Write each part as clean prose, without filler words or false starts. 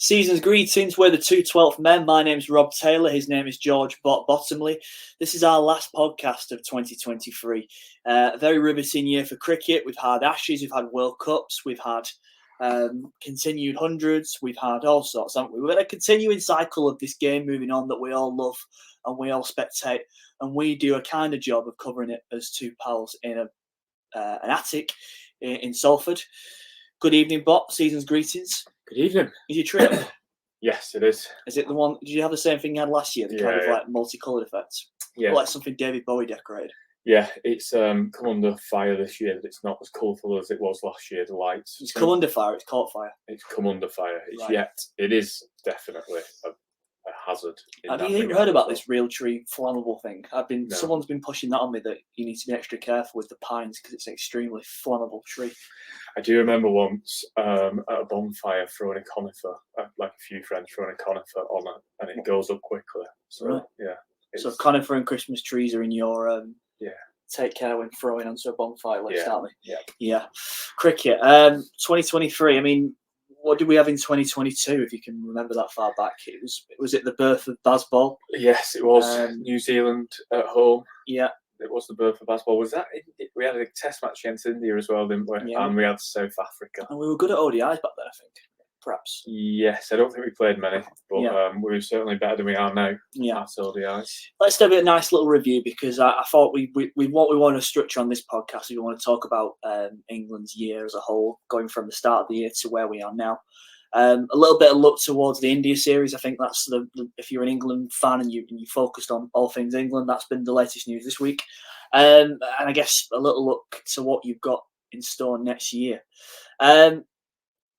Season's greetings. We're the 212th men. My name's Rob Taylor. His name is George Bott Bottomley. This is our last podcast of 2023. A very riveting year for cricket. We've had Ashes, we've had World Cups, we've had continued hundreds, we've had all sorts, haven't we? We've had a continuing cycle of this game moving on that we all love and we all spectate. And we do a kind of job of covering it as two pals in an attic in Salford. Good evening, Bott. Season's greetings. Good evening. Is your tree up? Yes, it is. Is it the one? Did you have the same thing you had last year? The kind of like multicoloured effects? Yeah. Like something David Bowie decorated? Yeah, it's come under fire this year. It's not as colourful as it was last year, the lights. It's come under fire. It's caught fire. It's come under fire. Right. It is definitely a hazard. Have you even heard about this real tree flammable thing? No. Someone's been pushing that on me that you need to be extra careful with the pines because it's an extremely flammable tree. I do remember once at a bonfire throwing a conifer, like a few friends throwing a conifer on it, and it goes up quickly. So right. Yeah. So conifer and Christmas trees are in your yeah. Take care when throwing onto a bonfire list, aren't they? Yeah. Cricket. 2023. I mean, what did we have in 2022? If you can remember that far back, was it the birth of Bazball? Yes, it was. New Zealand at home. Yeah. It was the birth of Bazball. Was that? We had a test match against India as well, didn't we? Yeah. And we had South Africa. And we were good at ODIs back then, I think. Perhaps. Yes, I don't think we played many, but we were certainly better than we are now. Yeah. At ODIs. Let's do a nice little review because I thought what we want to structure on this podcast. We want to talk about England's year as a whole, going from the start of the year to where we are now. A little bit of look towards the India series. I think that's if you're an England fan and you focused on all things England, that's been the latest news this week. And I guess a little look to what you've got in store next year.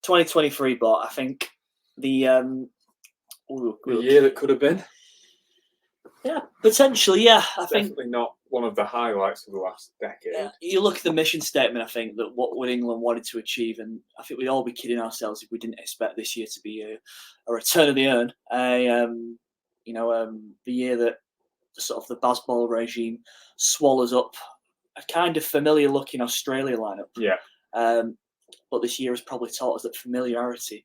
2023, but I think the year that could have been. Yeah, potentially. Yeah, I think definitely not one of the highlights of the last decade. Yeah, you look at the mission statement. I think that what would England wanted to achieve, and I think we'd all be kidding ourselves if we didn't expect this year to be a return of the urn. The year that sort of the Bazball regime swallows up a kind of familiar-looking Australia lineup. Yeah. But this year has probably taught us that familiarity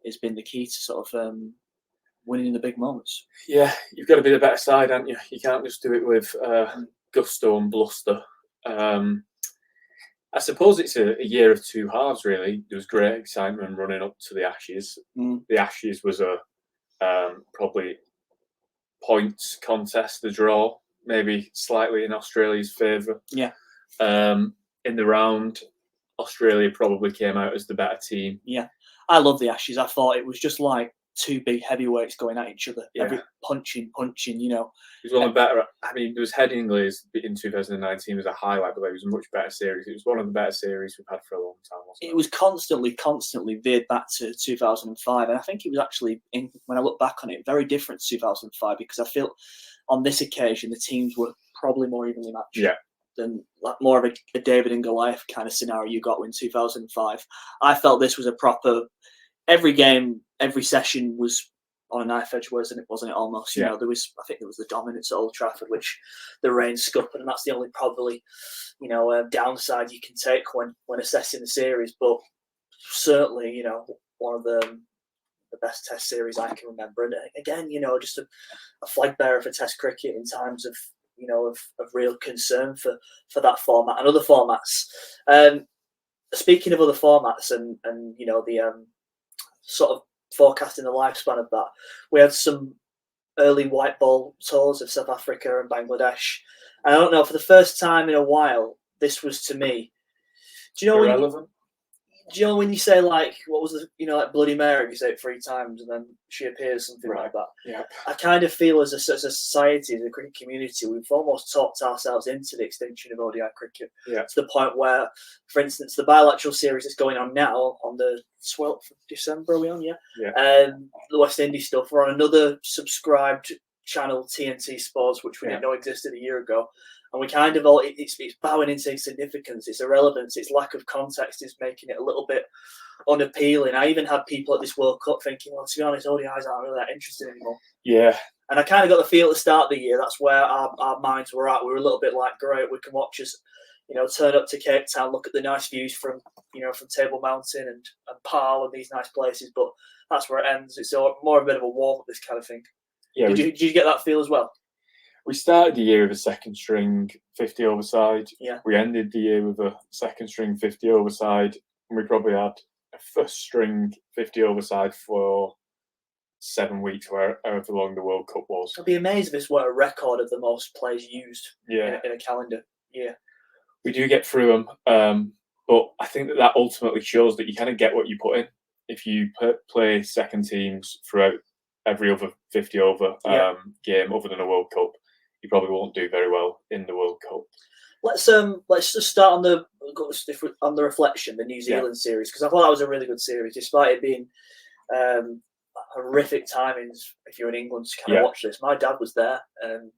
has been the key to sort of winning in the big moments. Yeah, you've got to be the better side, haven't you? You can't just do it with gusto and bluster. I suppose it's a year of two halves, really. There was great excitement running up to the Ashes. The Ashes was a probably points contest, the draw, maybe slightly in Australia's favour. Yeah. In the round, Australia probably came out as the better team. Yeah, I love the Ashes. I thought it was just like two big heavyweights going at each other. Yeah. Every punching. It was one of the better. I mean, there was Headingley's in 2019 was a highlight, but it was a much better series. It was one of the better series we've had for a long time, wasn't it? It was constantly veered back to 2005, and I think it was actually, when I look back on it, very different to 2005 because I feel on this occasion the teams were probably more evenly matched. Yeah. Than like more of a David and Goliath kind of scenario you got in 2005. I felt this was a proper. Every game, every session was on a knife edge, wasn't it? Almost. You know, I think there was the dominance at Old Trafford, which the rain scuppered, and that's the only probably, downside you can take when assessing the series. But certainly, one of the best Test series I can remember. And again, just a flag bearer for Test cricket in times of real concern for that format and other formats. Speaking of other formats and the sort of forecasting the lifespan of that, we had some early white ball tours of South Africa and Bangladesh. And I don't know, for the first time in a while, this was to me. Do you know irrelevant? Do you know when you say like what was like Bloody Mary? You say it 3 times and then she appears, something like that. Yeah. I kind of feel as a society, as a cricket community, we've almost talked ourselves into the extinction of ODI cricket. Yeah. To the point where, for instance, the bilateral series that's going on now on the 12th of December, are we on? Yeah. The West Indies stuff. We're on another subscribed channel, TNT Sports, which we didn't know existed a year ago. And we kind of it's bowing into insignificance, its irrelevance, its lack of context is making it a little bit unappealing. I even had people at this World Cup thinking, well, to be honest, ODIs aren't really that interesting anymore. Yeah. And I kind of got the feel at the start of the year, that's where our minds were at. We were a little bit like, great, we can watch us, turn up to Cape Town, look at the nice views from Table Mountain and Pal and these nice places. But that's where it ends. It's more a bit of a warm up, this kind of thing. Yeah. Did you get that feel as well? We started the year with a second string 50 overside. Yeah. We ended the year with a second string 50 overside, and we probably had a first string 50 overside for 7 weeks, however long the World Cup was. I'd be amazed if this were a record of the most players used in a calendar year. We do get through them, but I think that ultimately shows that you kind of get what you put in. If you play second teams throughout every other 50 over game other than a World Cup, you probably won't do very well in the World Cup. Let's just start on the reflection, the New Zealand series, because I thought that was a really good series, despite it being horrific timings. If you're in England to kind of watch this, my dad was there, and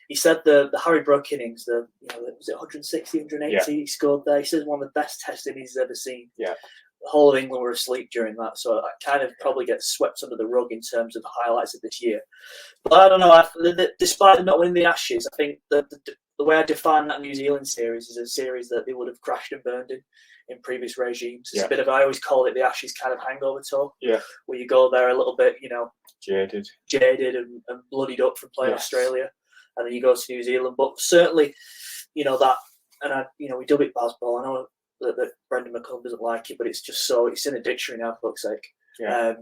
he said the Harry Brook innings, was it 160, 180 he scored there. He says one of the best test innings he's ever seen. Yeah. The whole of England were asleep during that, so I kind of probably get swept under the rug in terms of highlights of this year. But I don't know. Despite them not winning the Ashes, I think the way I define that New Zealand series is a series that they would have crashed and burned in previous regimes. It's a bit of, I always call it the Ashes kind of hangover tour. Yeah. Where you go there a little bit, jaded and bloodied up from playing Australia, and then you go to New Zealand. But certainly, that, and we dub it Bazball. I know that Brendan McCullum doesn't like it, but it's just it's in the dictionary now, for fuck's sake. Yeah.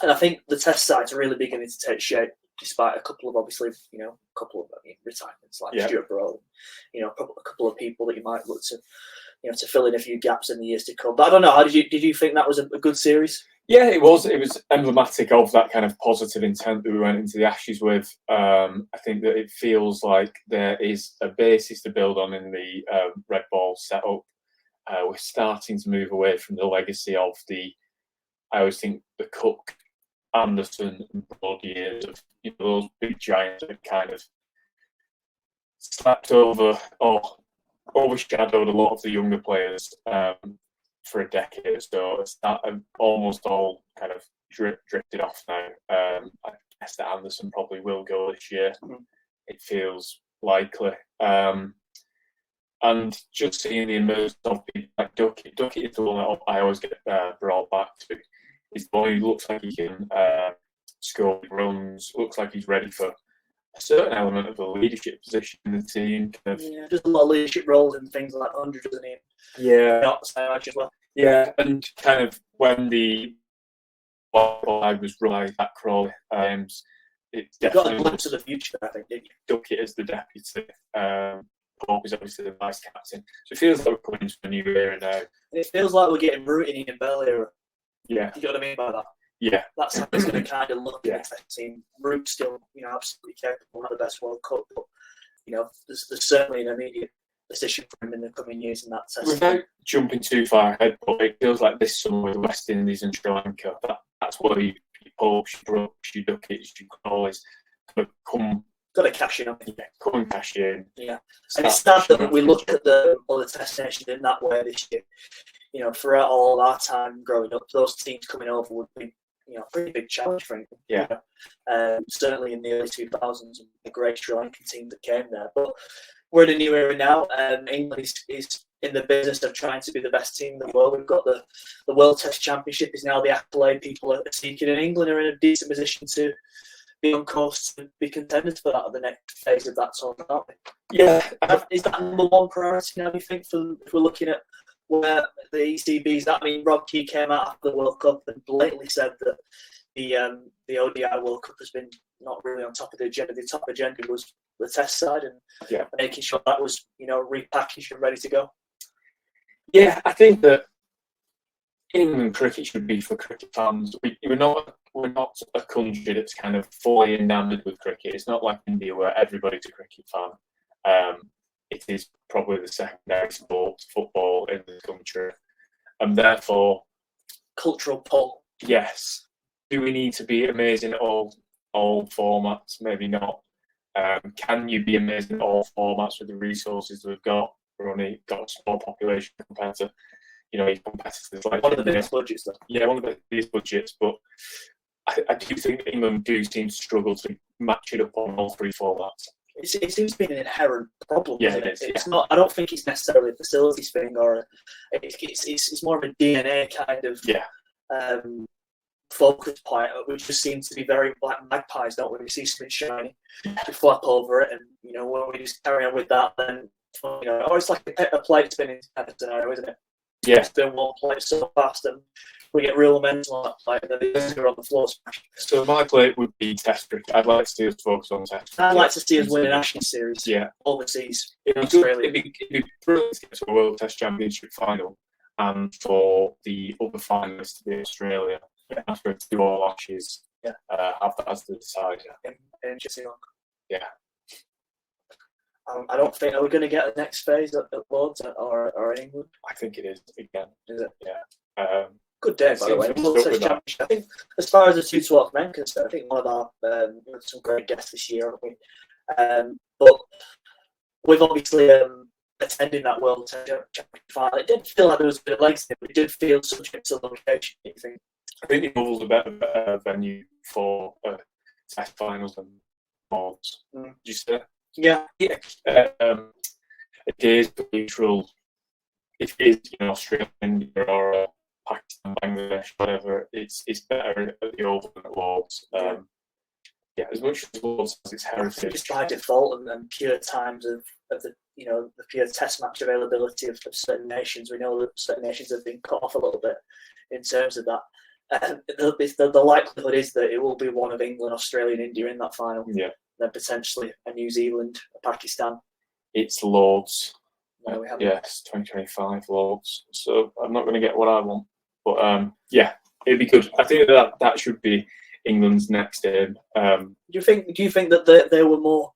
And I think the test side's really beginning to take shape, despite a couple of retirements like Stuart Broad, a couple of people that you might look to, to fill in a few gaps in the years to come. But I don't know. How did you think that was a good series? Yeah, it was. It was emblematic of that kind of positive intent that we went into the Ashes with. I think that it feels like there is a basis to build on in the red ball setup. We're starting to move away from the legacy of I always think the Cook, Anderson, and Broad years of those big giants that kind of slapped over or overshadowed a lot of the younger players for a decade or so. It's almost all kind of drifted off now. I guess that Anderson probably will go this year. Mm-hmm. It feels likely. And just seeing the emergence of people like Duckett. Duckett is the one that I always get brought back to. He's the boy who looks like he can score runs, looks like he's ready for a certain element of a leadership position in the team. Just a lot of leadership roles and things like 100, doesn't he? Yeah. Not so much as well. Yeah, and kind of when the flag was run at Crawley, it definitely got a glimpse of the future, I think, didn't you? Duckett as the deputy. Pope is obviously the vice captain. So it feels like we're coming into a new era now. It feels like we're getting rooted in Bell era. Yeah. You know what I mean by that? Yeah. That's how it's going to kind of look at the team. Root's still, absolutely capable of the best World Cup, but, there's certainly an immediate decision for him in the coming years in that test. Without jumping too far ahead, but it feels like this summer with West Indies and Sri Lanka, that's where you Pope, you Brooks, you Duckett, you Crawley's going to come. Got to cash in on it. Yeah, come and cash in. Yeah. And it's sad that we look at the other test nations in that way this year. Throughout all of our time growing up, those teams coming over would be, a pretty big challenge for England. Yeah. Certainly in the early 2000s, the great Sri Lankan team that came there. But we're in a new era now. England is in the business of trying to be the best team in the world. We've got the World Test Championship is now the accolade people are seeking, and England are in a decent position to be on course to be contenders for that at the next phase of that tournament, aren't we? Yeah. Is that number one priority now, do you think, if we're looking at where the ECB's at? I mean, Rob Key came out after the World Cup and blatantly said that the ODI World Cup has been not really on top of the agenda. The top agenda was the test side and making sure that was, repackaged and ready to go. Yeah, I think that England cricket should be for cricket fans. We're not a country that's kind of fully enamoured with cricket. It's not like India where everybody's a cricket fan. It is probably the secondary sport, football, in the country, and therefore cultural pull. Yes. Do we need to be amazing at all formats? Maybe not. Can you be amazing at all formats with the resources that we've got? We've only got a small population compared to, competitors like one of the biggest budgets, though. Yeah, one of the biggest budgets. But I do think England do seem to struggle to match it up on all three formats. it seems to be an inherent problem. Yeah, Isn't it is. It's not. I don't think it's necessarily a facilities thing, or it's more of a DNA kind of focus point. We just seem to be very like magpies, don't we? We see something shiny, we flap over it, and when we just carry on with that, then or it's like a plate spinning kind of scenario, isn't it? Yeah, spin one plate so fast, and we get real mental on that plate, and then the are on the floor. So my plate would be Test cricket. I'd like to see us focus on Test cricket. I'd like to see us win an Ashes series. Yeah, overseas in Australia. It'd be brilliant to get to a World Test Championship final, and for the other finalists to be Australia. After 2 all Ashes, have that as the decider. In Sri Lanka. Yeah. I don't think. Are we going to get the next phase at Lords or in England? I think it is again. Is it? Yeah. Good day, by the way. I think, as far as the 2-12 men concerned, I think one of our some great guests this year, haven't we? But we've obviously attended that World Championship final. It did feel like there was a bit of legs in it, but it did feel subject to location. Do you think? I think the Oval's a better venue for Test finals than Lords. Did you say? Yeah. A day's neutral. If it is Australia, India, or Pakistan, Bangladesh, whatever, it's better at the Oval than at Lords. As much as Lords has its heritage, just by default and pure times of the the pure Test match availability of certain nations. We know that certain nations have been cut off a little bit in terms of that. The likelihood is that it will be one of England, Australia, and India in that final. Yeah. Then potentially a New Zealand, a Pakistan. It's Lords. No, we haven't. Yes, 2025 Lords. So I'm not going to get what I want, but it'd be good. I think that should be England's next aim. Do you think that they were more?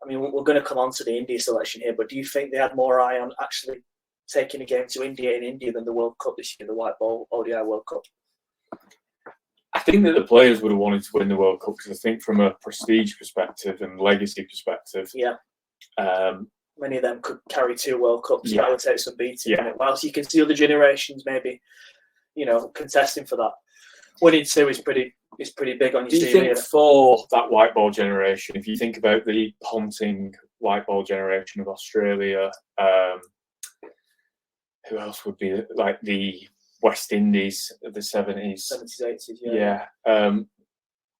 I mean, we're going to come on to the India selection here, but do you think they had more eye on actually taking a game to India in India than the World Cup this year, the White Ball ODI World Cup? I think that the players would have wanted to win the World Cup because I think from a prestige perspective and legacy perspective, many of them could carry 2 World Cups. That would take some beating. Yeah. Whilst you can see other generations maybe, contesting for that. Winning 2 is pretty big on your CV. Do you think for that white ball generation, if you think about the Ponting white ball generation of Australia, who else would be like the West Indies of the 70s, 80s,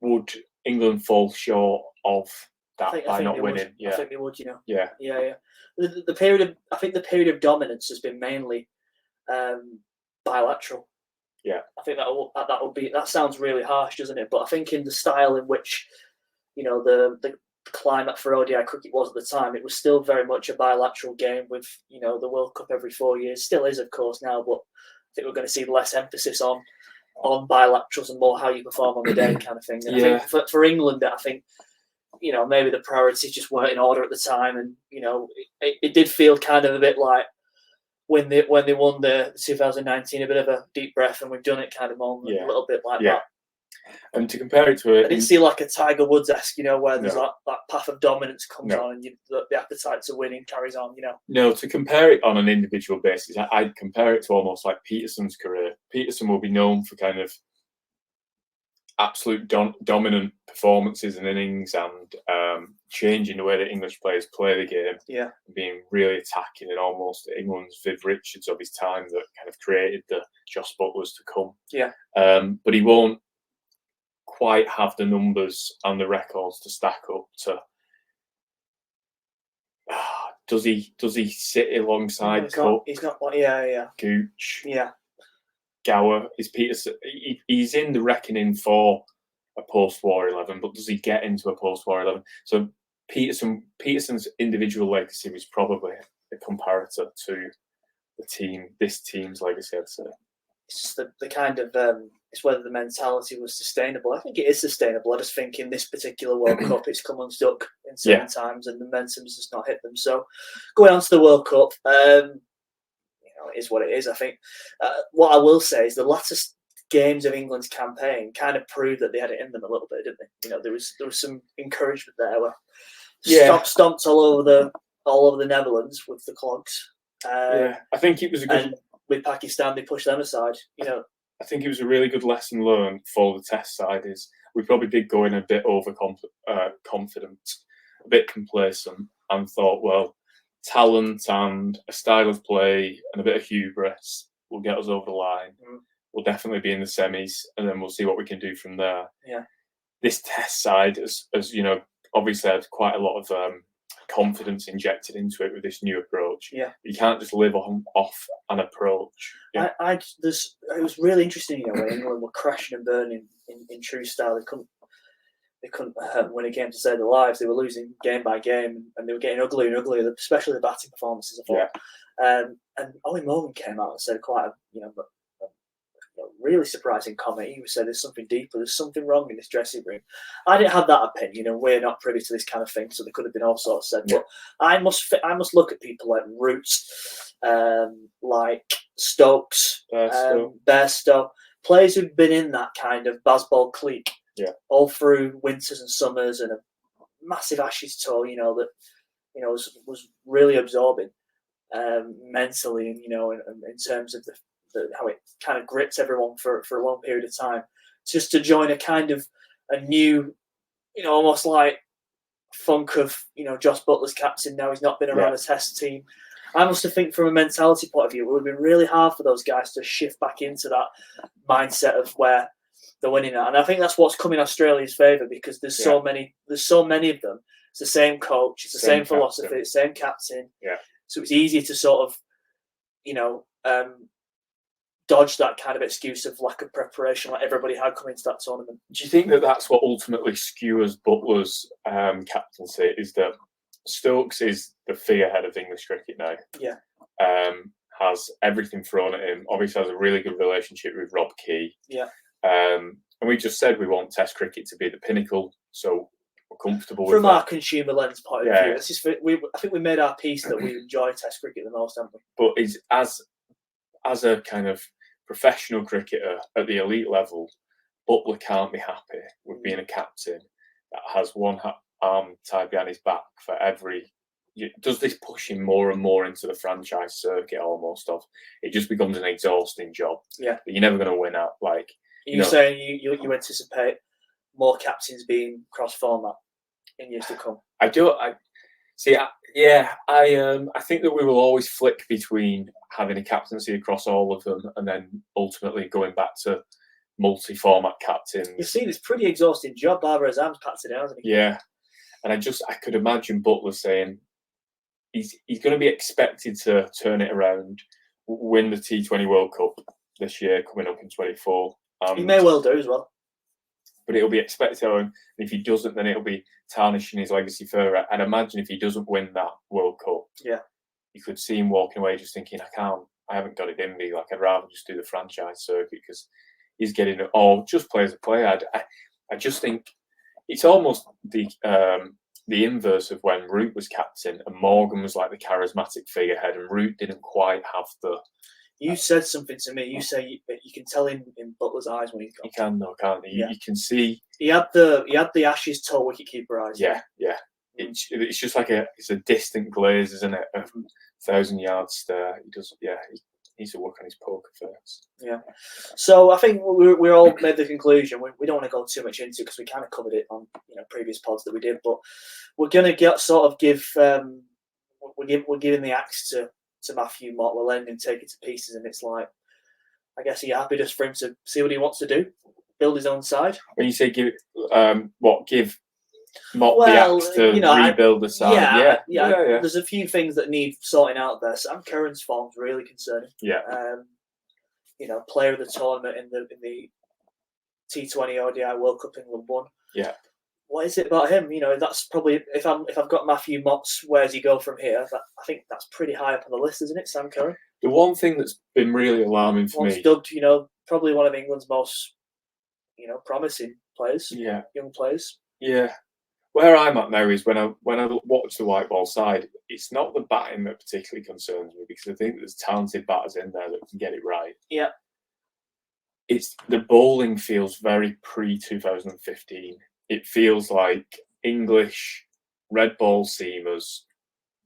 would England fall short of that by not winning? I think they would, Yeah. The period of dominance has been mainly bilateral. Yeah. I think that sounds really harsh, doesn't it? But I think in the style in which, the climate for ODI cricket was at the time, it was still very much a bilateral game with, the World Cup every 4 years. Still is, of course, now, but I think we're going to see less emphasis on bilaterals and more how you perform on the day kind of thing. And I think for England, I think, maybe the priorities just weren't in order at the time, and it did feel kind of a bit like when they won the 2019, a bit of a deep breath and we've done it kind of moment, a little bit like that. And to compare it to I didn't see like a Tiger Woods-esque, where there's that path of dominance comes on and the appetite to winning carries on, No, to compare it on an individual basis, I'd compare it to almost like Peterson's career. Peterson will be known for kind of absolute dominant performances in innings and changing the way that English players play the game. Yeah. Being really attacking and almost England's Viv Richards of his time that kind of created the Joss Butlers to come. Yeah. But he won't quite have the numbers and the records to stack up to. Does he sit alongside Cook? He's not. Gooch. Yeah. Gower. Is Peterson? He's in the reckoning for a post-war 11, but does he get into a post-war 11? So Peterson's individual legacy was probably a comparator to this team's legacy, I'd say. It's just the kind of it's whether the mentality was sustainable. I think it is sustainable. I just think in this particular World Cup, it's come unstuck in certain times, and the momentum's just not hit them. So going on to the World Cup, it is what it is. I think what I will say is the latter games of England's campaign kind of proved that they had it in them a little bit, didn't they? There was some encouragement there. Where stomped all over the Netherlands with the clogs. I think it was a good. With Pakistan, they pushed them aside. I think it was a really good lesson learned for the Test side. Is we probably did go in a bit overconfident, a bit complacent and thought, well, talent and a style of play and a bit of hubris will get us over the line. We'll definitely be in the semis, and then we'll see what we can do from there. Yeah. This test side, as you know, obviously had quite a lot of confidence injected into it with this new approach. Yeah. You can't just live off an approach. Yeah. It was really interesting, you know, when England were crashing and burning in true style. They couldn't win a game to save their lives. They were losing game by game, and they were getting uglier and uglier, especially the batting performances. I thought. Yeah. And Ollie Morgan came out and said quite a really surprising comment. He said, "There's something deeper. There's something wrong in this dressing room." I didn't have that opinion, and we're not privy to this kind of thing, so there could have been all sorts said. Yeah. But I must look at people like Roots, like Stokes, Bairstow, players who've been in that kind of baseball clique, all through winters and summers, and a massive Ashes tour. You know that, was really absorbing mentally, and in terms of how it kind of grips everyone for a long period of time. Just to join a kind of a new, almost like funk of, Josh Butler's captain now. He's not been around the test team. I must have think from a mentality point of view, it would have been really hard for those guys to shift back into that mindset of where they're winning at. And I think that's what's come in Australia's favour, because there's so many of them. It's the same coach, it's the same philosophy, it's the same captain. Yeah. So it's easier to sort of, dodge that kind of excuse of lack of preparation like everybody had coming into that tournament. Do you think that that's what ultimately skewers Butler's captaincy, is that Stokes is the figurehead of English cricket now? Yeah. Has everything thrown at him. Obviously has a really good relationship with Rob Key. Yeah. And we just said we want Test cricket to be the pinnacle, so we're comfortable from with our that. consumer lens point of view. It's just, I think we made our piece that we enjoy Test cricket the most, haven't we? But is as a kind of professional cricketer at the elite level, Butler can't be happy with being a captain that has one arm tied behind his back for every. Does this push him more and more into the franchise circuit almost? It just becomes an exhausting job. Yeah, that you're never going to win at. Like you're saying, you anticipate more captains being cross format in years to come. I do. I think that we will always flick between having a captaincy across all of them and then ultimately going back to multi-format captains. You see, it's pretty exhausting job. Barbara Azam's captain, hasn't he? Yeah, and I could imagine Butler saying he's going to be expected to turn it around, win the T20 World Cup this year coming up in 24. He may well do as well. But it'll be expected, and if he doesn't, then it'll be tarnishing his legacy further. I'd imagine if he doesn't win that World Cup, you could see him walking away just thinking, I haven't got it in me. Like, I'd rather just do the franchise circuit because he's getting it all. Just play as a player. I just think it's almost the inverse of when Root was captain and Morgan was like the charismatic figurehead, and Root didn't quite have the. You said something to me. You say you can tell in Butler's eyes when he's gone. You can, though, can't you? Yeah. You can see. He had the Ashes tall wicketkeeper eyes. Yeah. It's just like it's a distant glaze, isn't it? 1,000 yards stare. He does. Yeah, he needs to work on his poker face. Yeah. So I think we're all made the conclusion. We don't want to go too much into it because we kind of covered it on previous pods that we did, but we're going to give we're giving the axe to Matthew Mott. We're letting him take it to pieces, and it's like, I guess, are you happy just for him to see what he wants to do, build his own side? When you say give Mott the axe to rebuild the side? Yeah. There's a few things that need sorting out there. Sam Curran's form's really concerning. Yeah. Player of the tournament in the T20 ODI World Cup England won. Yeah. What is it about him? That's probably, if I've got Matthew Mott's where's he go from here, I think that's pretty high up on the list, isn't it, Sam Curran? The one thing that's been really alarming for me, dubbed, probably one of England's most, promising players, young players. Yeah. Where I'm at now is when I watch the white ball side, it's not the batting that particularly concerns me, because I think there's talented batters in there that can get it right. Yeah. It's the bowling feels very pre-2015. It feels like English red ball seamers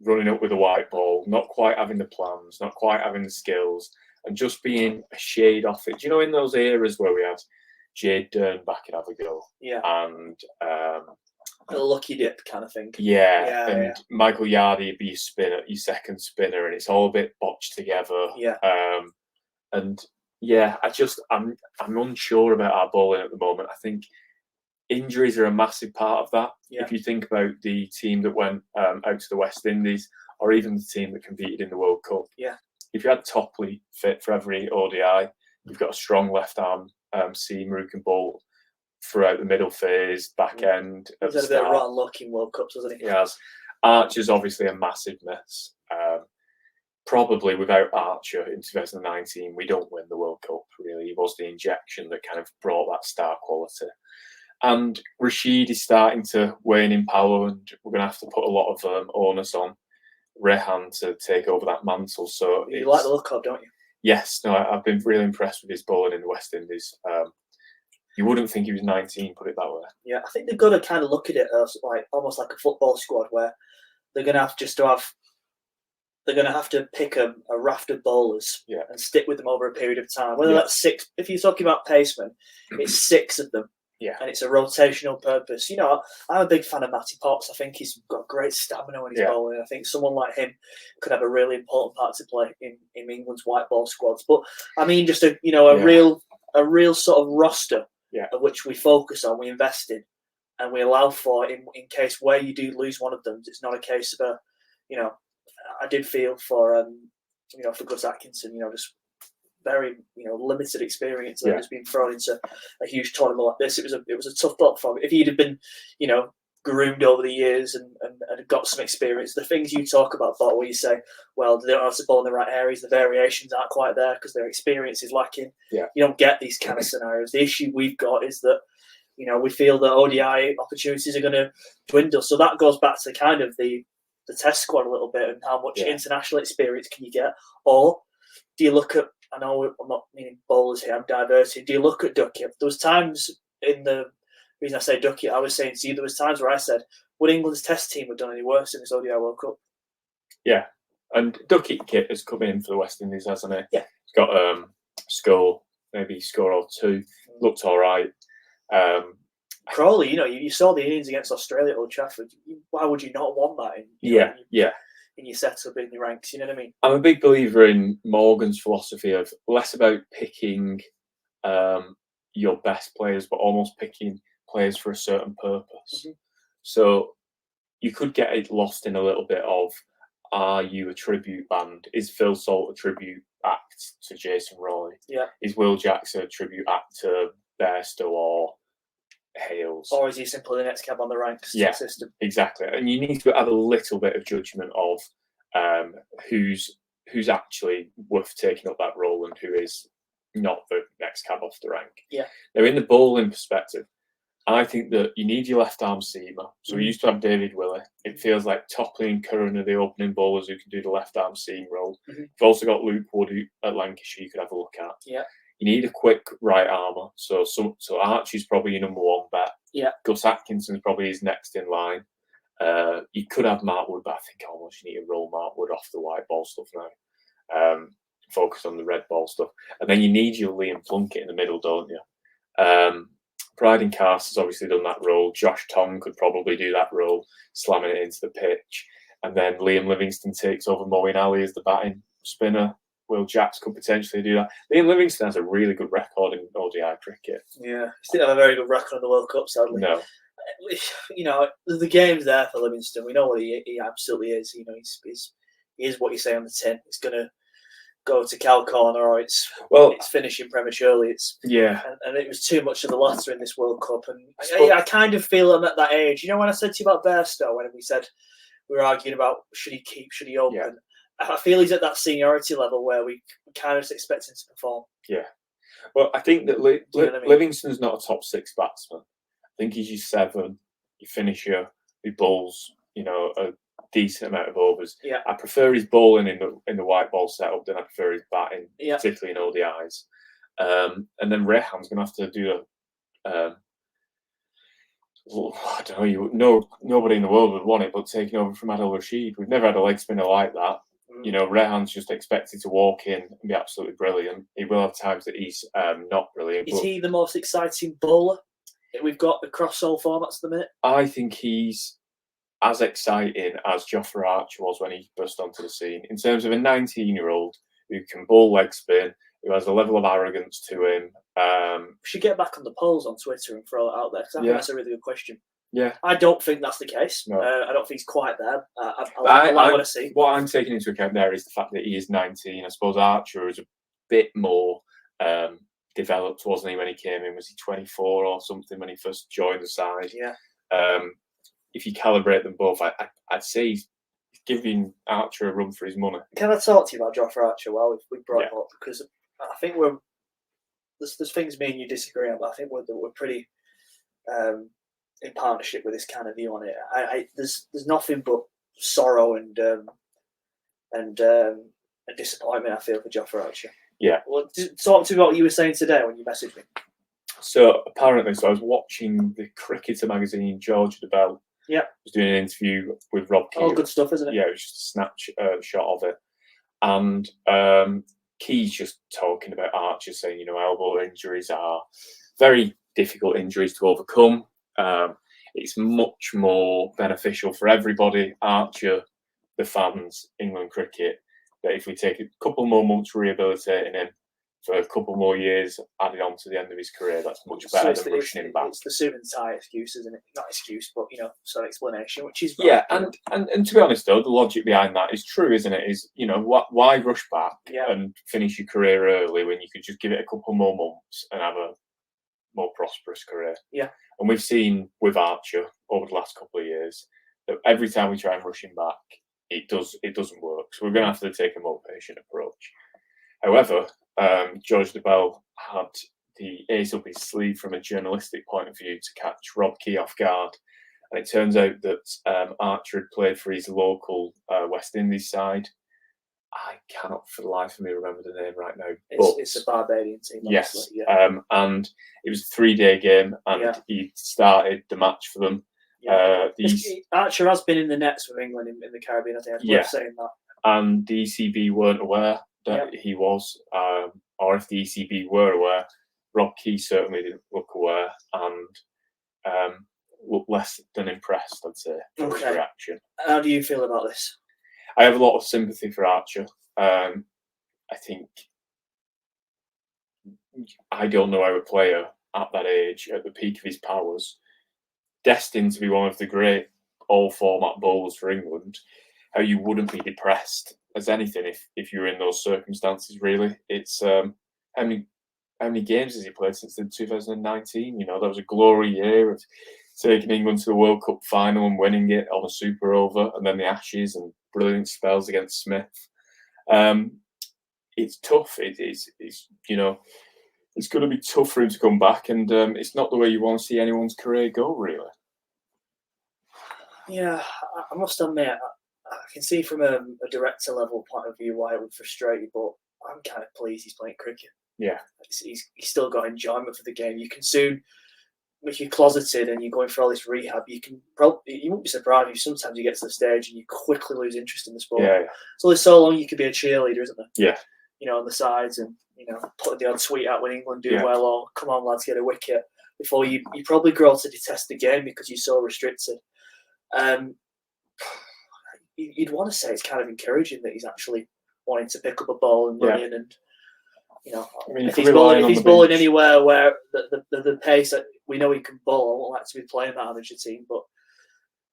running up with a white ball, not quite having the plans, not quite having the skills, and just being a shade off it. Do you know, in those eras where we had Jade Dern back in Abigail, and A lucky dip kind of thing. Yeah. Michael Yardy would be your spinner, your second spinner, and it's all a bit botched together. Yeah. And I'm unsure about our bowling at the moment. I think injuries are a massive part of that. Yeah. If you think about the team that went out to the West Indies, or even the team that competed in the World Cup, if you had Topley fit for every ODI, you've got a strong left arm seamer who can bowl throughout the middle phase, back end. He's had a bit of rotten luck in World Cups, hasn't he? He has. Archer's obviously a massive miss. Probably without Archer in 2019, we don't win the World Cup, really. He was the injection that kind of brought that star quality. And Rashid is starting to wane in power, and we're going to have to put a lot of onus on Rehan to take over that mantle. So you like the look of, don't you? Yes. No, I've been really impressed with his bowling in the West Indies. You wouldn't think he was 19, put it that way. Yeah, I think they've got to kind of look at it as almost like a football squad where they're going to have they're going to have to pick a raft of bowlers and stick with them over a period of time. Whether that's 6, if you're talking about pacemen, it's 6 of them. Yeah. And it's a rotational purpose. I'm a big fan of Matty Potts. I think he's got great stamina when he's bowling. I think someone like him could have a really important part to play in England's white ball squads. But I mean, just a real sort of roster of which we focus on, we invest in, and we allow for in case where you do lose one of them. It's not a case of I did feel for for Gus Atkinson, just very limited experience that has been thrown into a huge tournament like this. It was a tough book for him. If he'd have been groomed over the years and got some experience, the things you talk about, Bott, where you say, well, they don't have to bowl in the right areas, the variations aren't quite there because their experience is lacking. You don't get these kind of scenarios. The issue we've got is that we feel that ODI opportunities are going to dwindle. So that goes back to kind of the test squad a little bit and how much international experience can you get, or do you look at, I know I'm not meaning bowlers here, I'm diverting. Do you look at Duckett? There was times in the reason I say Duckett, I was saying to you, there was times where I said, would England's test team have done any worse in this ODI World Cup? Yeah, and Duckett kit has come in for the West Indies, hasn't he? Yeah. He's got a score or 2. Looked all right. Crawley, you saw the innings against Australia at Old Trafford. Why would you not want that in your setup, in your ranks? You know what I mean? I'm a big believer in Morgan's philosophy of less about picking your best players, but almost picking players for a certain purpose. Mm-hmm. So you could get it lost in a little bit of, are you a tribute band? Is Phil Salt a tribute act to Jason Roy? Yeah. Is Will Jackson a tribute act to Bairstow or Hales? Or is he simply the next cab on the ranks system? Exactly. And you need to add a little bit of judgment of who's actually worth taking up that role and who is not the next cab off the rank. Yeah. Now, in the bowling perspective, I think that you need your left arm seamer. So we used to have David Willey. It feels like Topley and Curran are the opening bowlers who can do the left arm seam role. Mm-hmm. You've also got Luke Wood at Lancashire you could have a look at. Yeah. You need a quick right armour. So Archie's probably your number 1 bet. Yeah. Gus Atkinson's probably his next in line. You could have Mark Wood, but I think almost you need to roll Mark Wood off the white ball stuff now. Focus on the red ball stuff. And then you need your Liam Plunkett in the middle, don't you? Bryden Cast has obviously done that role. Josh Tong could probably do that role, slamming it into the pitch. And then Liam Livingston takes over Moeen Ali as the batting spinner. Will Jacks could potentially do that. Liam Livingston has a really good record in ODI cricket. Yeah, he didn't have a very good record in the World Cup, sadly. No. The game's there for Livingston. We know what he absolutely is. He is what you say on the tin. It's going to go to Cal Corner or it's finishing prematurely. And it was too much of the latter in this World Cup. And I kind of feel him at that age. When I said to you about Bairstow, when we said we were arguing about should he keep, should he open? Yeah. I feel he's at that seniority level where we kind of expect him to perform. Yeah. Well, I think that Livingston's not a top 6 batsman. I think he's your 7, your finisher, who bowls, a decent amount of overs. Yeah. I prefer his bowling in the white ball setup than I prefer his batting, particularly in ODIs. And then Rehan's going to have to do I don't know. Nobody in the world would want it, but taking over from Adil Rashid, we've never had a leg spinner like that. Rehan's just expected to walk in and be absolutely brilliant. He will have times that he's not brilliant. Is he the most exciting bowler we've got across all formats at the minute? I think he's as exciting as Jofra Archer was when he burst onto the scene. In terms of a 19-year-old who can ball leg spin, who has a level of arrogance to him. We should get back on the polls on Twitter and throw it out there, because I think that's a really good question. Yeah. I don't think that's the case. No. I don't think he's quite there. I like what I see. What I'm taking into account there is the fact that he is 19. I suppose Archer is a bit more developed, wasn't he, when he came in? Was he 24 or something when he first joined the side? Yeah. If you calibrate them both, I'd say he's giving Archer a run for his money. Can I talk to you about Jofra Archer while we brought him up? Because I think there's things me and you disagree on, but I think we're pretty in partnership with this kind of view on it. There's nothing but sorrow and disappointment I feel for Jofra Archer. Yeah. Well, talk to me about what you were saying today when you messaged me. So apparently, I was watching the Cricketer magazine. George DeBell was doing an interview with Rob Key. Oh, good stuff, isn't it? Yeah, it was just a shot of it. And Key's just talking about Archer, saying, elbow injuries are very difficult injuries to overcome. It's much more beneficial for everybody, Archer, the fans, England cricket, that if we take a couple more months rehabilitating him for a couple more years added on to the end of his career, that's much better than rushing him back. It's the suit and tie excuse, isn't it? Not excuse, but sort of explanation, which is right. Yeah, and to be honest though, the logic behind that is true, isn't it? Is why rush back and finish your career early when you could just give it a couple more months and have a more prosperous career? Yeah. And we've seen with Archer over the last couple of years that every time we try and rush him back, it doesn't work. So we're going to have to take a more patient approach. However, George DeBell had the ace up his sleeve from a journalistic point of view to catch Rob Key off guard. And it turns out that Archer had played for his local West Indies side. I cannot for the life of me remember the name right now. It's a Barbadian team. Yes. Yeah. And it was a 3-day game and he started the match for them. Yeah. Archer has been in the nets with England in the Caribbean, I think. Worth saying that. And the ECB weren't aware that he was, or if the ECB were aware, Rob Key certainly didn't look aware and looked less than impressed, I'd say, for his reaction. How do you feel about this? I have a lot of sympathy for Archer. I think I don't know how a player at that age, at the peak of his powers, destined to be one of the great all-format bowlers for England, how you wouldn't be depressed as anything if you were in those circumstances, really. It's how many games has he played since 2019? That was a glory year of taking England to the World Cup final and winning it on a super over, and then the Ashes and brilliant spells against Smith. It's tough. It's going to be tough for him to come back, and it's not the way you want to see anyone's career go, really. Yeah, I must admit, I can see from a director level point of view why it would frustrate you, but I'm kind of pleased he's playing cricket. Yeah, he's still got enjoyment for the game. You can soon, if you're closeted and you're going for all this rehab, you won't be surprised if sometimes you get to the stage and you quickly lose interest in the sport. Yeah. So there's so long you could be a cheerleader, isn't there? Yeah. On the sides and put the odd tweet out when England do well, or come on lads, get a wicket, before you probably grow to detest the game because you're so restricted. You'd want to say it's kind of encouraging that he's actually wanting to pick up a ball and run in, and if he's bowling anywhere where the pace that we know he can bowl, I won't like to be playing that amateur team, but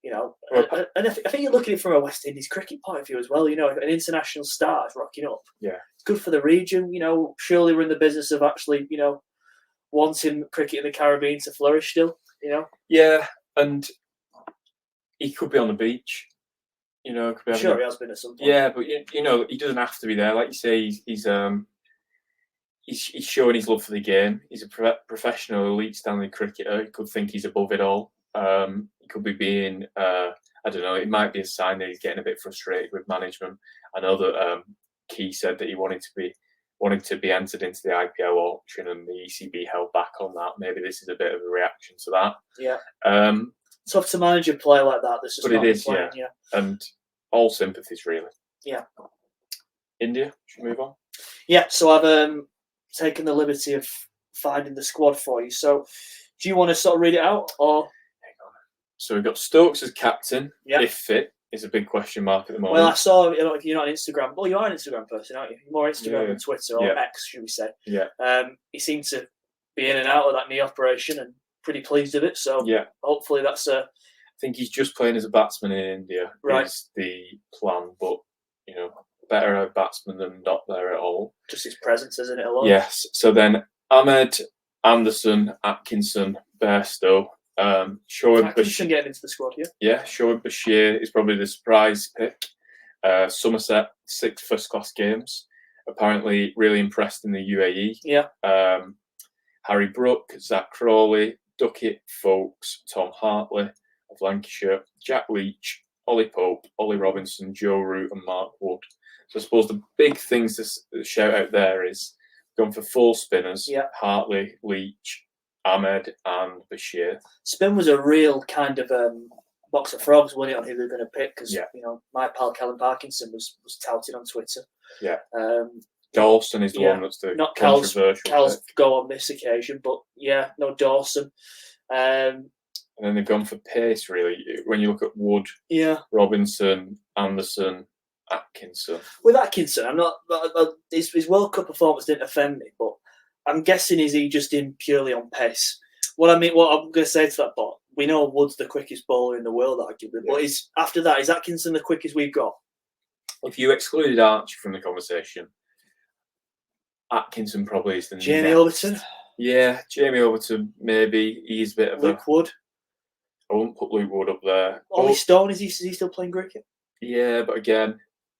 and I think you're looking at it from a West Indies cricket point of view as well. If an international star is rocking up, it's good for the region. Surely we're in the business of actually, wanting cricket in the Caribbean to flourish still. Yeah, and he could be on the beach. Could be he has been at some point. Yeah, but he doesn't have to be there. Like you say, he's showing his love for the game. He's a professional, elite Stanley cricketer. He could think he's above it all. He could be being, I don't know, it might be a sign that he's getting a bit frustrated with management. I know that Key said that he wanted to be entered into the IPL auction and the ECB held back on that. Maybe this is a bit of a reaction to that. Yeah. Tough to manage a player like that. But it is, playing, And all sympathies, really. Yeah. India, should we move on? Yeah, so I've taken the liberty of finding the squad for you. So Do you want to sort of read it out, or? So we've got Stokes as captain, Yeah. if fit, is a big question mark at the moment. Well, I saw, if you're not on Instagram, well, you are an Instagram person, aren't you? You're more Instagram than Twitter, or X, should we say. Yeah. He seemed to be in and out of that knee operation and pretty pleased with it, so hopefully that's a... I think he's just playing as a batsman in India, is the plan, but, better a batsman than not there at all. Just his presence, isn't it, alone? Yes. So then Ahmed, Anderson, Atkinson, Bairstow, Atkinson getting into the squad, Yeah, Shoaib Bashir is probably the surprise pick. Somerset, 6 first-class games. Apparently really impressed in the UAE. Yeah. Harry Brook, Zach Crawley, Duckett, Folkes, Tom Hartley of Lancashire, Jack Leach, Ollie Pope, Ollie Robinson, Joe Root and Mark Wood. So I suppose the big things to shout out there is going for 4 spinners, Hartley, Leach, Ahmed and Bashir. Spin was a real kind of box of frogs, wasn't it, on who they were going to pick? Because my pal Callum Parkinson was touted on Twitter. Yeah. Dawson is the one that's the not controversial. Cal's go on this occasion, but no Dawson. And then they've gone for pace, really. When you look at Wood, Robinson, Anderson, Atkinson. With Atkinson, I'm not. His World Cup performance didn't offend me, but I'm guessing is he just in purely on pace. What I'm going to say to that, Bott, we know Wood's the quickest bowler in the world, arguably, but after that, is Atkinson the quickest we've got? If you excluded Archie from the conversation, Atkinson probably is the Jamie Overton? Yeah, Jamie Overton, maybe. He's a bit of Luke Wood? I wouldn't put Luke Wood up there. Ollie Stone, is he still playing cricket? Yeah, but again,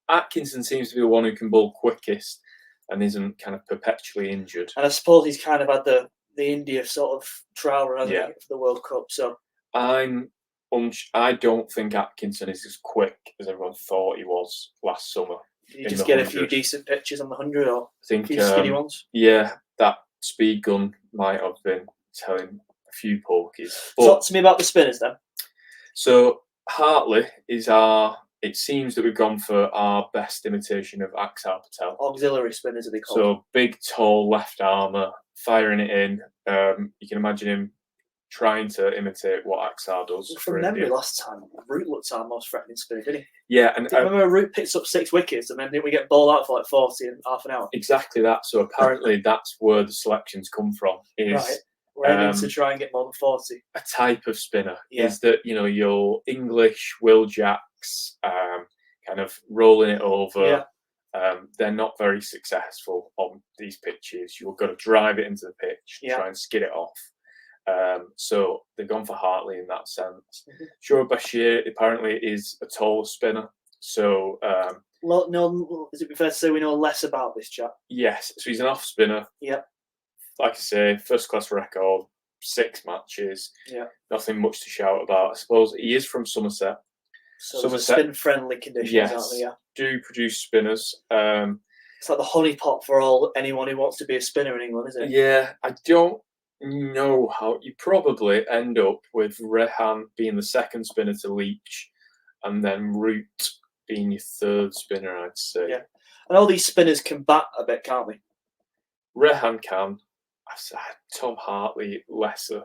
Atkinson seems to be the one who can bowl quickest and isn't kind of perpetually injured. And I suppose he's kind of had the India sort of trial run for the World Cup. So I don't think Atkinson is as quick as everyone thought he was last summer. Did you just get 100? A few decent pitches on the 100, or I think, a few skinny ones? Yeah, that speed gun might have been telling a few porkies. Talk to me about the spinners then. So Hartley is it seems that we've gone for our best imitation of Axar Patel. Auxiliary spinners, are they called? So big, tall left armour, firing it in. You can imagine him trying to imitate what Axar does. Well, from memory, last time, Root looked our most threatening spinner, didn't he? Yeah. And I remember Root picks up 6 wickets and then didn't we get bowled out for like 40 in half an hour? Exactly that. So apparently that's where the selections come from. Right. We're aiming to try and get more than 40. A type of spinner is that, your English Will Jacks, kind of rolling it over. They're not very successful on these pitches. You're going to drive it into the pitch, try and skid it off. So they've gone for Hartley in that sense. Shoaib Bashir apparently is a taller spinner. So is it fair to say we know less about this chap? Yes. So he's an off spinner. Yep. Like I say, first class record, 6 matches. Yeah. Nothing much to shout about. I suppose he is from Somerset. So Somerset, spin friendly conditions, aren't they? Yeah. Do produce spinners. It's like the honeypot for anyone who wants to be a spinner in England, isn't it? Yeah, I don't know how you probably end up with Rehan being the second spinner to Leach, and then Root being your third spinner, I'd say. Yeah, and all these spinners can bat a bit, can't they? Rehan can. Tom Hartley lesser.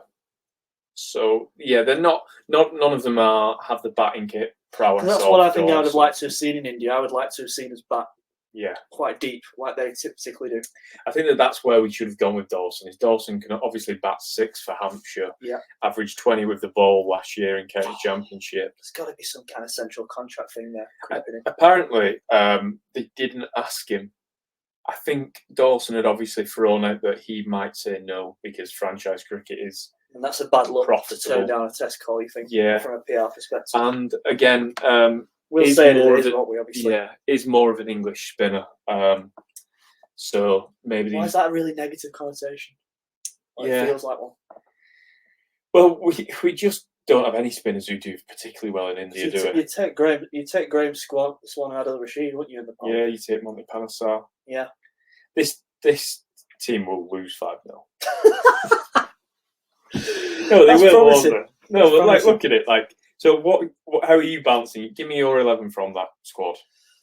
So yeah, they're not. None of them have the batting kit prowess. That's what I think I would have liked to have seen in India. I would like to have seen us bat. Yeah, quite deep, like they typically do. I think that's where we should have gone with Dawson. Dawson can obviously bat 6 for Hampshire. Yeah, averaged 20 with the ball last year in county championship. There's got to be some kind of central contract thing there. Apparently, they didn't ask him. I think Dawson had obviously thrown out that he might say no because franchise cricket is. And that's a bad look profitable. To turn down a test call, you think? Yeah, from a PR perspective. And again, we'll say it is, won't we? Obviously, is more of an English spinner. So maybe. Why is that a really negative connotation? It feels like one. Well, we just don't have any spinners who do particularly well in India, do we? You take Graham Swan out of the Rashid, wouldn't you? In the poll? Yeah, you take Monty Panasar. Yeah. This team will lose 5-0. No, they will. Won't they? No, but look at it. So what? How are you bouncing? Give me your 11 from that squad.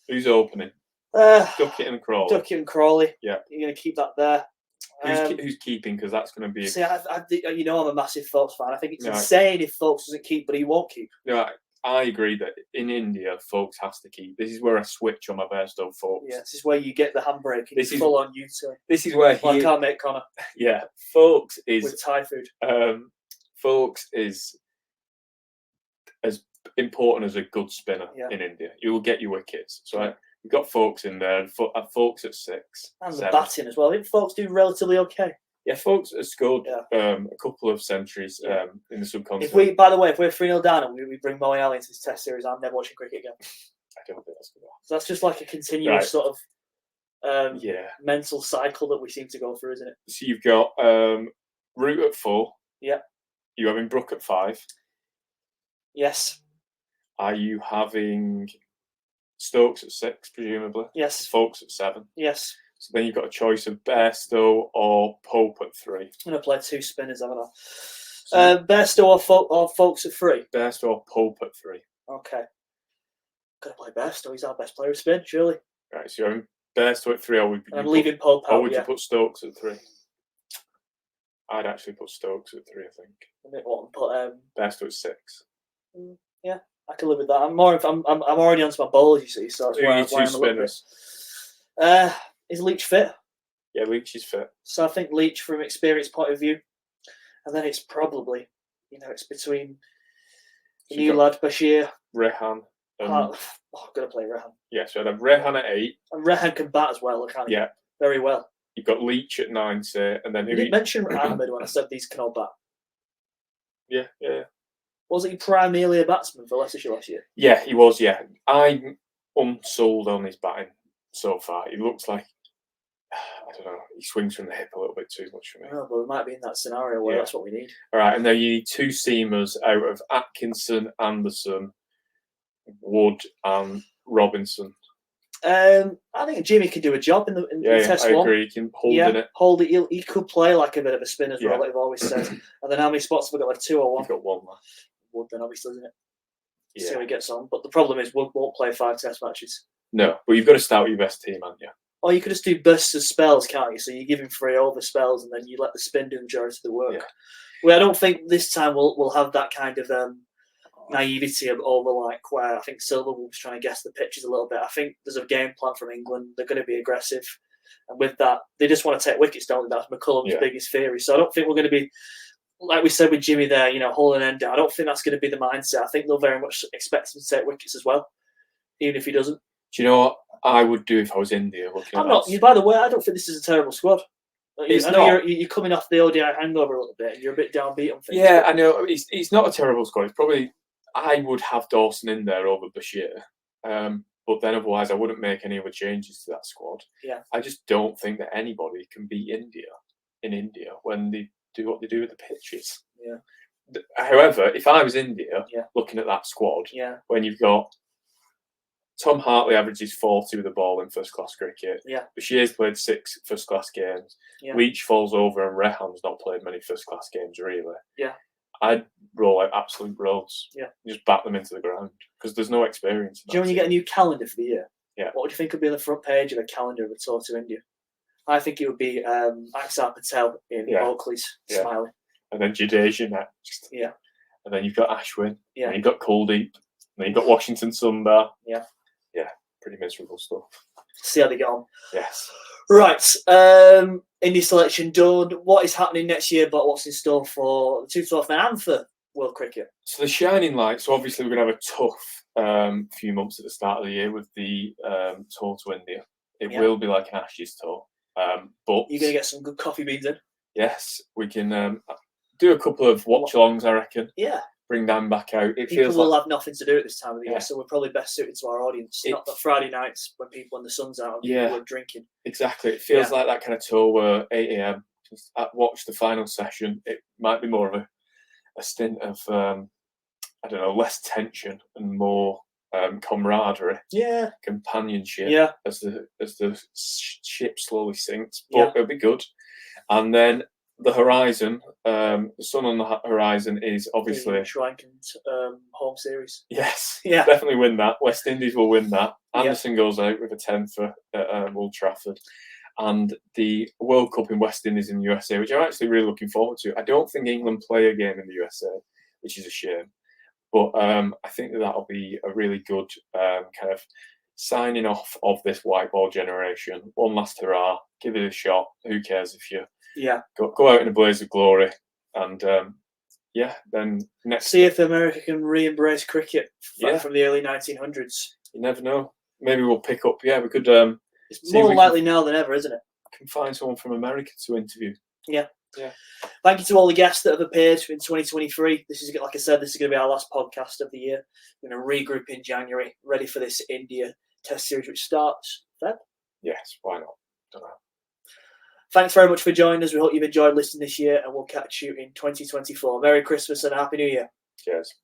Who's opening? Duckett and Crawley. Duckett and Crawley. Yeah. You're going to keep that there. Who's keeping? Because that's going to be. See, you know, I'm a massive Folkes fan. I think it's insane if Folkes doesn't keep, but he won't keep. No, I agree that in India, Folkes has to keep. This is where I switch on my Bairstow Folkes. Yeah, this is where you get the handbrake. This is full on you two. This is where I can't make Connor. Yeah, Folkes is with Thai food. Folkes is as important as a good spinner in India. You will get your wickets. So we've got Folkes in there. Folkes at 6. And the batting as well. I think Folkes do relatively okay. Yeah, Folkes has scored a couple of centuries in the subcontinent. By the way, if we're 3-0 down and we bring Moeen Ali into this Test series, I'm never watching cricket again. I don't think that's good. So that's just like a continuous sort of mental cycle that we seem to go through, isn't it? So you've got Root at 4. Yeah. You're having Brook at 5. Yes. Are you having Stokes at 6, presumably? Yes. Folkes at 7. Yes. So then you've got a choice of Bairstow or Pope at 3. I'm going to play 2 spinners, haven't I? Bairstow or Folkes at 3? Bairstow or Pope at 3. Okay. Got to play Bairstow. He's our best player of spin, surely. Right, so you're having Bairstow at 3, or would I'm leaving Pope out, or would you put Stokes at 3? I'd actually put Stokes at 3, I think. Bairstow at 6. Yeah, I can live with that. I'm already onto my bowlers, you see, so that's why I'm spinners. Is Leach fit? Yeah, Leach is fit. So I think Leach, from experience point of view, and then it's probably, it's between the new lad Bashir, Rehan. I've got to play Rehan. Yeah, so I'd have Rehan at 8. And Rehan can bat as well, can't he? Yeah, very well. You've got Leach at 9, say, and then you didn't mention Ahmed when I said these can all bat. Yeah. Wasn't he primarily a batsman for Leicestershire last year? Yeah, he was. Yeah, I'm unsold on his batting so far. He looks like, I don't know, he swings from the hip a little bit too much for me. Oh, but we might be in that scenario where that's what we need. All right, and then you need 2 seamers out of Atkinson, Anderson, Wood, and Robinson. I think Jimmy can do a job in Test 1. I agree. He can hold in it. Hold it. He could play like a bit of a spinner's role, like I've always said. And then how many spots have we got? Like 2 or 1? We've got 1 left. Wood, then obviously, isn't it? See how he gets on. But the problem is, Wood won't play 5 Test matches. No, but you've got to start with your best team, haven't you? Or you could just do bursts of spells, can't you? So you give him 3 over spells, and then you let the spin do the majority of the work. Yeah. Well, I don't think this time we'll have that kind of naivety over like where I think Silver was trying to guess the pitches a little bit. I think there's a game plan from England. They're going to be aggressive, and with that, they just want to take wickets, don't they? That's McCullum's biggest theory. So I don't think we're going to be, like we said with Jimmy there, holding end down. I don't think that's going to be the mindset. I think they'll very much expect him to take wickets as well, even if he doesn't. Do you know what I would do if I was India? By the way, I don't think this is a terrible squad. I know you're coming off the ODI hangover a little bit, and you're a bit downbeat on things. Yeah, I know. It's not a terrible squad. It's probably, I would have Dawson in there over Bashir. But then otherwise, I wouldn't make any other changes to that squad. Yeah. I just don't think that anybody can beat India in India when they do what they do with the pitches. Yeah. However, if I was India, looking at that squad, when you've got Tom Hartley averages 40 with the ball in first-class cricket. Yeah. Bashir's played 6 first-class games. Yeah. Leach falls over and Rehan's not played many first-class games, really. Yeah. I'd roll out absolute roads. Yeah. Just bat them into the ground because there's no experience. Do you know when you get a new calendar for the year? Yeah. What would you think would be on the front page of a calendar of a tour to India? I think it would be Axar Patel in Oakley's smiling. And then Jadeja next. Yeah. And then you've got Ashwin. Yeah. And you've got Kuldeep. And then you've got Washington Sundar. Yeah. Yeah. Pretty miserable stuff. See how they get on. Yes. Right. India selection done. What is happening next year, but what's in store for the 2012 men and for world cricket? So the shining light. So obviously we're going to have a tough few months at the start of the year with the tour to India. It will be like an Ashes tour. But you're going to get some good coffee beans in. Yes, we can do a couple of watch-alongs, I reckon. Yeah. Bring Dan back out. People will have nothing to do at this time of the year, so we're probably best suited to our audience. Not the Friday nights when the sun's out and people are drinking. Exactly. It feels like that kind of tour where 8 a.m. just watch the final session. It might be more of a stint of, I don't know, less tension and more camaraderie, companionship, as the ship slowly sinks. But it'll be good. And then the horizon, the sun on the horizon is obviously the Sri Lankan home series. Yes, definitely win that. West Indies will win that. Anderson goes out with a 10 for Old Trafford, and the World Cup in West Indies in the USA, which I'm actually really looking forward to. I don't think England play a game in the USA, which is a shame. But I think that'll be a really good kind of signing off of this white ball generation. One last hurrah, give it a shot. Who cares if you go out in a blaze of glory, and then see if America can re-embrace cricket from the early 1900s. You never know. Maybe we'll pick up. Yeah, we could. It's more likely now than ever, isn't it? Can find someone from America to interview. Yeah. Thank you to all the guests that have appeared in 2023. This is, like I said, this is going to be our last podcast of the year. We're going to regroup in January, ready for this India Test series, which starts Feb. Yes, why not? Don't know. Thanks very much for joining us. We hope you've enjoyed listening this year, and we'll catch you in 2024. Merry Christmas and a Happy New Year. Cheers.